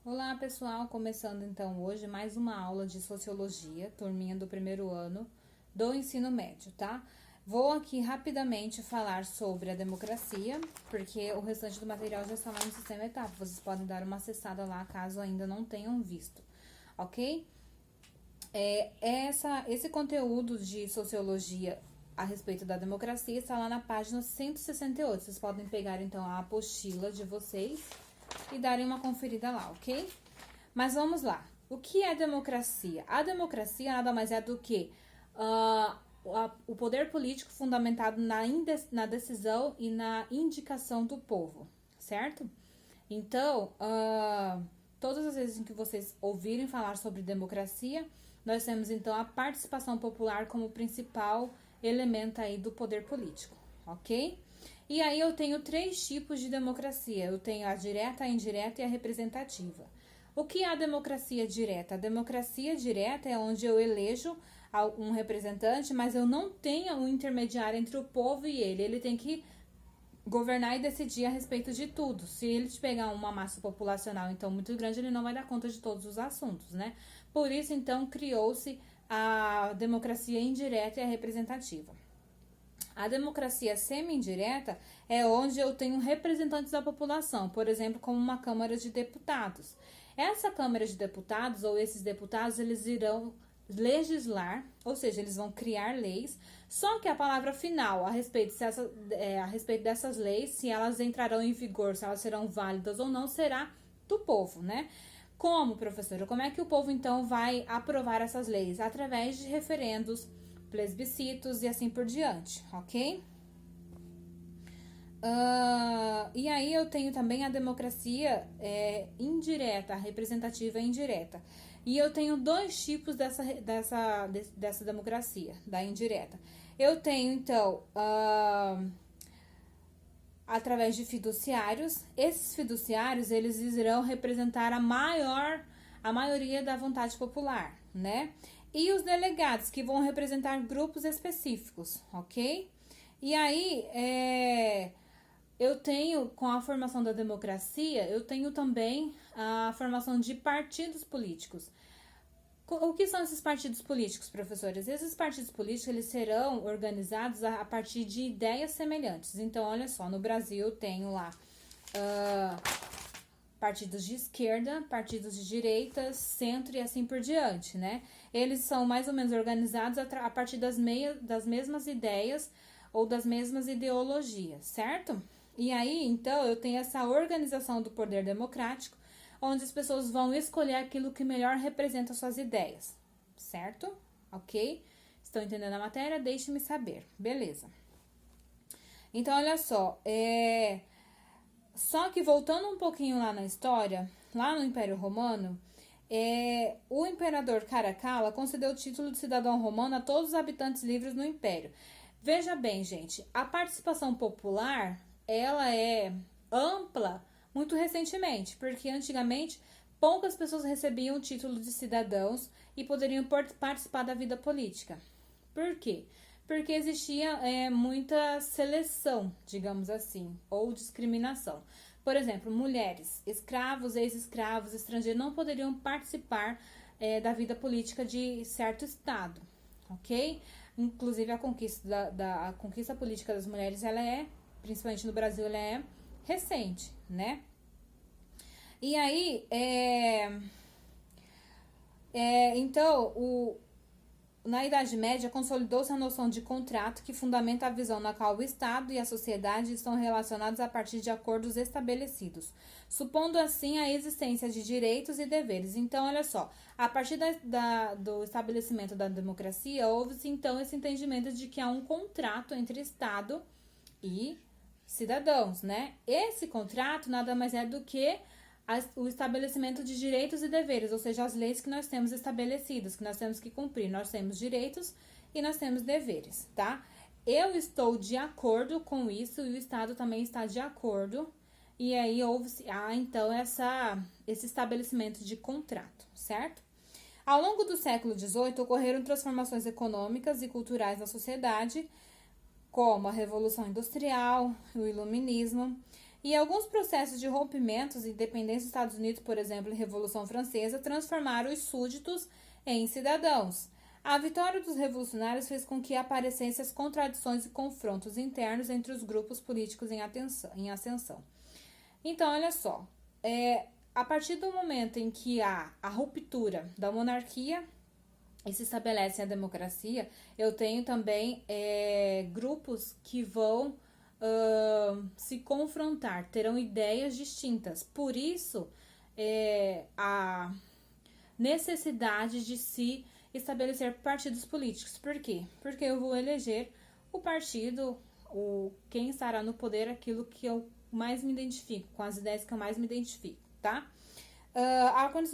Olá pessoal, começando então hoje mais uma aula de Sociologia, turminha do primeiro ano do ensino médio, tá? Vou aqui rapidamente falar sobre a democracia, porque o restante do material já está lá no sistema etapa, vocês podem dar uma acessada lá caso ainda não tenham visto, ok? Esse conteúdo de Sociologia a respeito da democracia está lá na página 168, vocês podem pegar então a apostila de vocês e darem uma conferida lá, ok? Mas vamos lá. O que é democracia? A democracia nada mais é do que o poder político fundamentado na decisão e na indicação do povo, certo? Então, todas as vezes em que vocês ouvirem falar sobre democracia, nós temos então a participação popular como principal elemento aí do poder político, ok? E aí eu tenho 3 tipos de democracia. Eu tenho a direta, a indireta e a representativa. O que é a democracia direta? A democracia direta é onde eu elejo um representante, mas eu não tenho um intermediário entre o povo e ele. Ele tem que governar e decidir a respeito de tudo. Se ele pegar uma massa populacional então muito grande, ele não vai dar conta de todos os assuntos, né? Por isso então criou-se a democracia indireta e a representativa. A democracia semi-indireta é onde eu tenho representantes da população, por exemplo, como uma Câmara de Deputados. Essa Câmara de Deputados, ou esses deputados, eles irão legislar, ou seja, eles vão criar leis, só que a palavra final a respeito dessas leis, se elas entrarão em vigor, se elas serão válidas ou não, será do povo, né? Como, professora? Como é que o povo, então, vai aprovar essas leis? Através de referendos, plebiscitos e assim por diante, ok? E aí eu tenho também a democracia indireta, a representativa indireta. E eu tenho 2 tipos dessa democracia, da indireta. Eu tenho, então, através de fiduciários. Esses fiduciários, eles irão representar a maioria da vontade popular, né? E os delegados, que vão representar grupos específicos, ok? E aí, eu tenho, com a formação da democracia, eu tenho também a formação de partidos políticos. O que são esses partidos políticos, professores? Esses partidos políticos, eles serão organizados a partir de ideias semelhantes. Então, olha só, no Brasil eu tenho lá partidos de esquerda, partidos de direita, centro e assim por diante, né? Eles são mais ou menos organizados a partir das mesmas ideias ou das mesmas ideologias, certo? E aí, então, eu tenho essa organização do poder democrático, onde as pessoas vão escolher aquilo que melhor representa suas ideias, certo? Ok? Estão entendendo a matéria? Deixe-me saber. Beleza. Então, olha só, Só que voltando um pouquinho lá na história, lá no Império Romano, o imperador Caracalla concedeu o título de cidadão romano a todos os habitantes livres no Império. Veja bem, gente, a participação popular, ela é ampla muito recentemente, porque antigamente poucas pessoas recebiam o título de cidadãos e poderiam participar da vida política. Por quê? Porque existia muita seleção, digamos assim, ou discriminação. Por exemplo, mulheres, escravos, ex-escravos, estrangeiros não poderiam participar da vida política de certo estado, ok? Inclusive a conquista a conquista política das mulheres, principalmente no Brasil, ela é recente, né? E aí, então, na Idade Média, consolidou-se a noção de contrato que fundamenta a visão na qual o Estado e a sociedade estão relacionados a partir de acordos estabelecidos, supondo assim a existência de direitos e deveres. Então, olha só, a partir do estabelecimento da democracia, houve-se então esse entendimento de que há um contrato entre Estado e cidadãos, né? Esse contrato nada mais é do que o estabelecimento de direitos e deveres, ou seja, as leis que nós temos estabelecidas, que nós temos que cumprir. Nós temos direitos e nós temos deveres, tá? Eu estou de acordo com isso e o Estado também está de acordo. E aí houve então esse estabelecimento de contrato, certo? Ao longo do século XVIII ocorreram transformações econômicas e culturais na sociedade, como a Revolução Industrial, o Iluminismo. E alguns processos de rompimentos e independência dos Estados Unidos, por exemplo, em Revolução Francesa, transformaram os súditos em cidadãos. A vitória dos revolucionários fez com que aparecessem as contradições e confrontos internos entre os grupos políticos em ascensão. Então, olha só, a partir do momento em que há a ruptura da monarquia e se estabelece a democracia, eu tenho também grupos que vão se confrontar, terão ideias distintas. Por isso, a necessidade de se estabelecer partidos políticos. Por quê? Porque eu vou eleger o partido, quem estará no poder, aquilo que eu mais me identifico, com as ideias que eu mais me identifico, tá?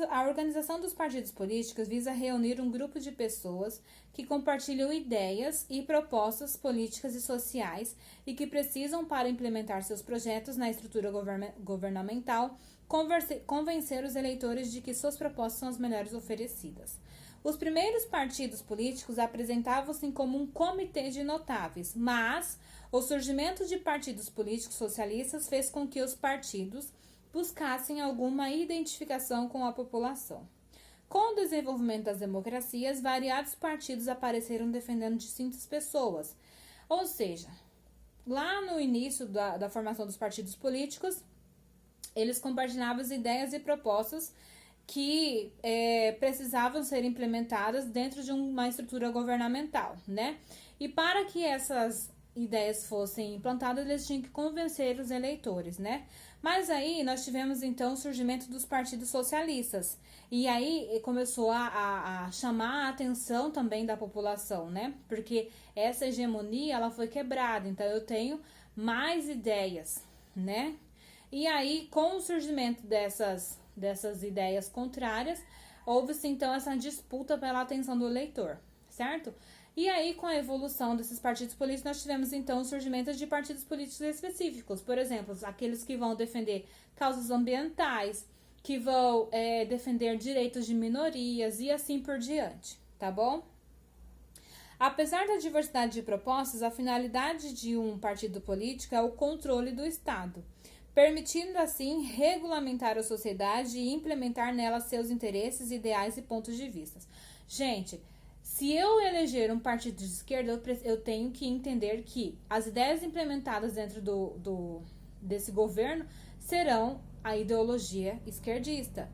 A organização dos partidos políticos visa reunir um grupo de pessoas que compartilham ideias e propostas políticas e sociais e que precisam, para implementar seus projetos na estrutura governamental, convencer os eleitores de que suas propostas são as melhores oferecidas. Os primeiros partidos políticos apresentavam-se como um comitê de notáveis, mas o surgimento de partidos políticos socialistas fez com que os partidos buscassem alguma identificação com a população. Com o desenvolvimento das democracias, variados partidos apareceram defendendo distintas pessoas. Ou seja, lá no início da formação dos partidos políticos, eles compartilhavam as ideias e propostas que precisavam ser implementadas dentro de uma estrutura governamental, né? E para que essas ideias fossem implantadas, eles tinham que convencer os eleitores, né? Mas aí nós tivemos então o surgimento dos partidos socialistas. E aí começou a chamar a atenção também da população, né? Porque essa hegemonia, ela foi quebrada. Então eu tenho mais ideias, né? E aí, com o surgimento dessas ideias contrárias, houve-se então essa disputa pela atenção do eleitor, certo? E aí, com a evolução desses partidos políticos, nós tivemos então o surgimento de partidos políticos específicos. Por exemplo, aqueles que vão defender causas ambientais, que vão defender direitos de minorias e assim por diante, tá bom? Apesar da diversidade de propostas, a finalidade de um partido político é o controle do Estado, permitindo assim regulamentar a sociedade e implementar nela seus interesses, ideais e pontos de vista. Gente, se eu eleger um partido de esquerda, eu tenho que entender que as ideias implementadas dentro desse governo serão a ideologia esquerdista.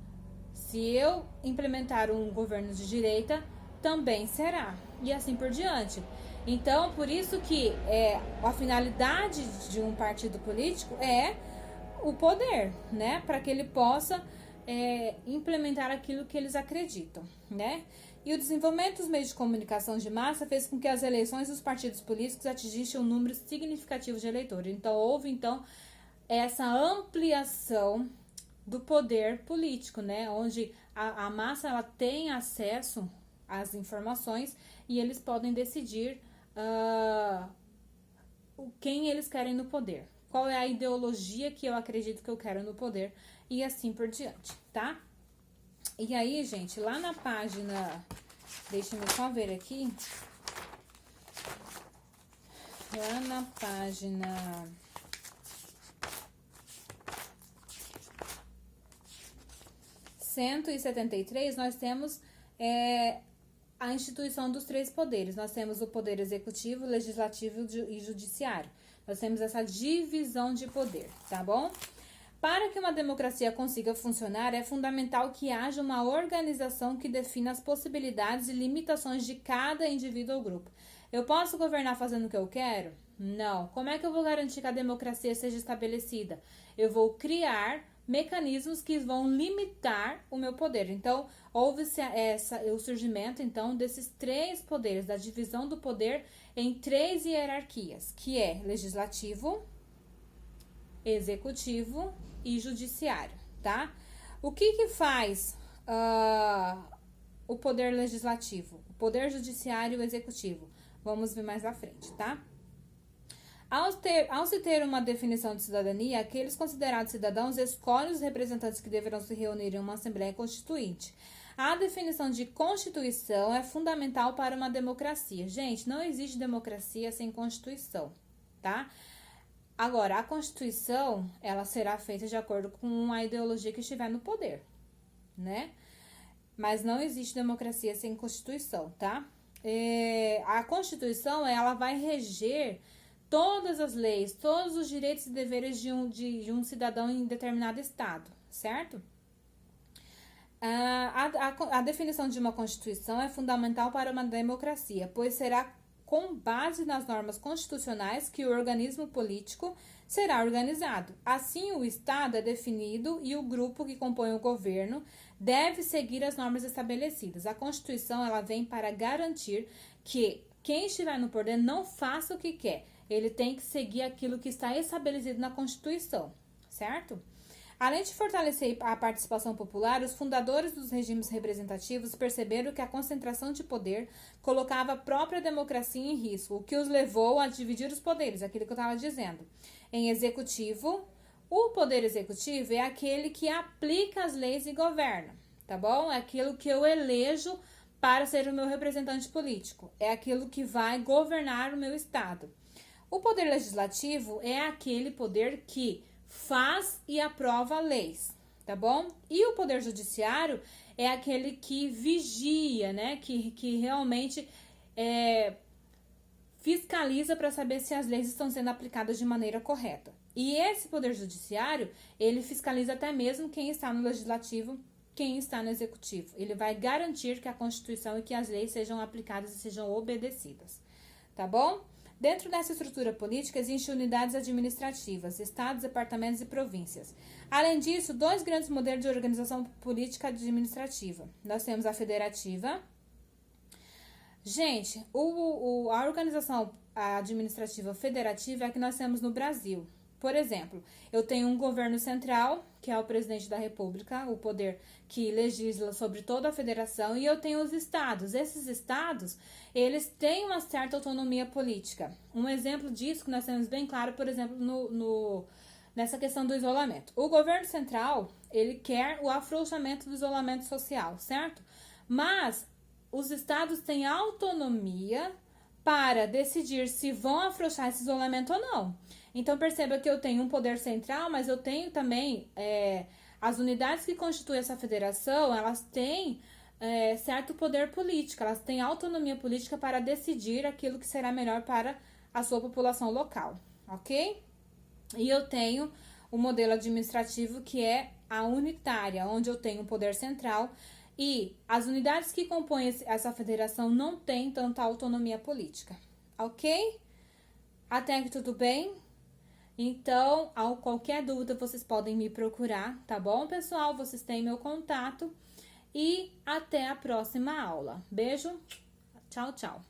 Se eu implementar um governo de direita, também será. E assim por diante. Então, por isso que a finalidade de um partido político é o poder, né? Para que ele possa implementar aquilo que eles acreditam, né? E o desenvolvimento dos meios de comunicação de massa fez com que as eleições dos partidos políticos atingissem um número significativo de eleitores. Então, houve, essa ampliação do poder político, né? Onde a massa ela tem acesso às informações e eles podem decidir quem eles querem no poder. Qual é a ideologia que eu acredito que eu quero no poder e assim por diante, tá? E aí, gente, lá na página, deixa-me só ver aqui, lá na página 173, nós temos a instituição dos três poderes. Nós temos o poder executivo, legislativo e judiciário. Nós temos essa divisão de poder, tá bom? Para que uma democracia consiga funcionar, é fundamental que haja uma organização que defina as possibilidades e limitações de cada indivíduo ou grupo. Eu posso governar fazendo o que eu quero? Não. Como é que eu vou garantir que a democracia seja estabelecida? Eu vou criar mecanismos que vão limitar o meu poder. Então, houve-se o surgimento, então, desses três poderes, da divisão do poder em três hierarquias, que é legislativo, executivo e judiciário, tá? O que faz o poder legislativo, o poder judiciário e o executivo? Vamos ver mais à frente, tá? Ao se ter uma definição de cidadania, aqueles considerados cidadãos escolhem os representantes que deverão se reunir em uma Assembleia Constituinte. A definição de Constituição é fundamental para uma democracia. Gente, não existe democracia sem Constituição, tá? Agora, a Constituição, ela será feita de acordo com a ideologia que estiver no poder, né? Mas não existe democracia sem Constituição, tá? A Constituição, ela vai reger todas as leis, todos os direitos e deveres de um cidadão em determinado estado, certo? A definição de uma Constituição é fundamental para uma democracia, pois será com base nas normas constitucionais que o organismo político será organizado. Assim, o Estado é definido e o grupo que compõe o governo deve seguir as normas estabelecidas. A Constituição, ela vem para garantir que quem estiver no poder não faça o que quer. Ele tem que seguir aquilo que está estabelecido na Constituição, certo? Além de fortalecer a participação popular, os fundadores dos regimes representativos perceberam que a concentração de poder colocava a própria democracia em risco, o que os levou a dividir os poderes, aquilo que eu estava dizendo. Em executivo, o poder executivo é aquele que aplica as leis e governa, tá bom? É aquilo que eu elejo para ser o meu representante político, é aquilo que vai governar o meu estado. O poder legislativo é aquele poder que faz e aprova leis, tá bom? E o poder judiciário é aquele que vigia, né? Que realmente fiscaliza para saber se as leis estão sendo aplicadas de maneira correta. E esse poder judiciário, ele fiscaliza até mesmo quem está no legislativo, quem está no executivo. Ele vai garantir que a Constituição e que as leis sejam aplicadas e sejam obedecidas, tá bom? Dentro dessa estrutura política, existem unidades administrativas, estados, departamentos e províncias. Além disso, dois grandes modelos de organização política administrativa. Nós temos a federativa. Gente, a organização administrativa federativa é a que nós temos no Brasil. Por exemplo, eu tenho um governo central, que é o presidente da República, o poder que legisla sobre toda a federação, e eu tenho os estados. Esses estados, eles têm uma certa autonomia política. Um exemplo disso que nós temos bem claro, por exemplo, nessa questão do isolamento. O governo central, ele quer o afrouxamento do isolamento social, certo? Mas os estados têm autonomia para decidir se vão afrouxar esse isolamento ou não. Então, perceba que eu tenho um poder central, mas eu tenho também as unidades que constituem essa federação, elas têm certo poder político, elas têm autonomia política para decidir aquilo que será melhor para a sua população local, ok? E eu tenho o modelo administrativo que é a unitária, onde eu tenho um poder central e as unidades que compõem essa federação não têm tanta autonomia política, ok? Até aqui tudo bem? Então, qualquer dúvida, vocês podem me procurar, tá bom, pessoal? Vocês têm meu contato e até a próxima aula. Beijo, tchau, tchau.